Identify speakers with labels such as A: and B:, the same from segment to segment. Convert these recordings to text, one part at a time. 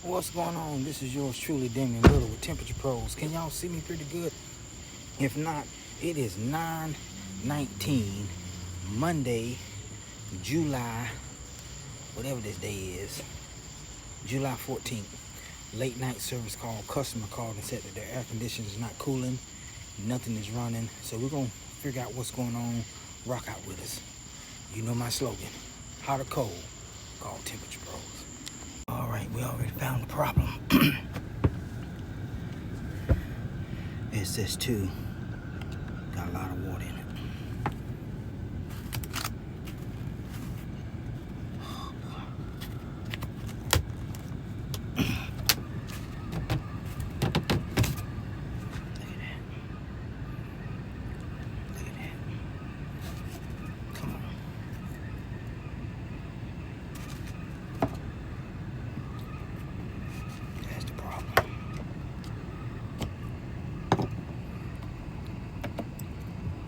A: What's going on? This is yours truly, Damian Little with Temperature Pros. Can y'all see me pretty good? If not, it is 9/19, Monday, July, whatever this day is, July 14th. Late night service call. Customer called and said that their air conditioner is not cooling, nothing is running. So we're gonna figure out what's going on. Rock out with us. You know my slogan: hot or cold, call Temperature Pros. All right, we already found the problem. SS2 got a lot of water in it.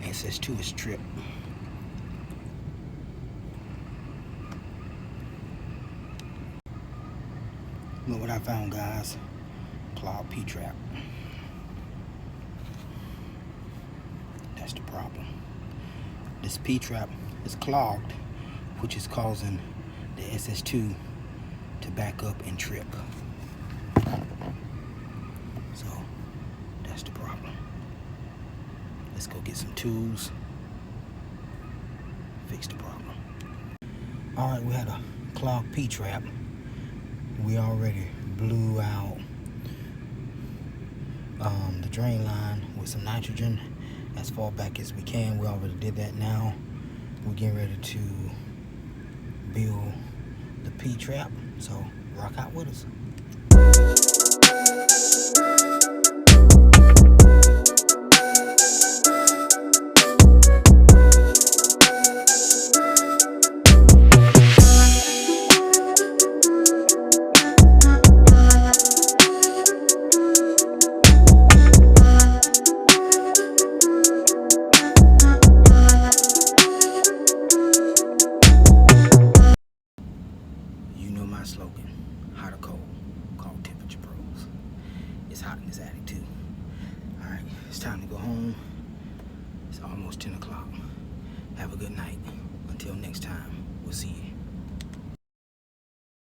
A: SS2 is tripped. Look what I found, guys. Clogged P-trap. That's the problem. This P-trap is clogged, which is causing the SS2 to back up and trip. So that's the problem. Let's go get some tools, fix the problem. All right, we had a clogged P-trap. We already blew out the drain line with some nitrogen as far back as we can. We already did that. Now we're getting ready to build the P-trap. So rock out with us. Slogan: hot or cold, call Temperature Pros. It's hot in this attic too. All right, it's time to go home. It's almost 10 o'clock. Have a good night. Until next time, we'll see you.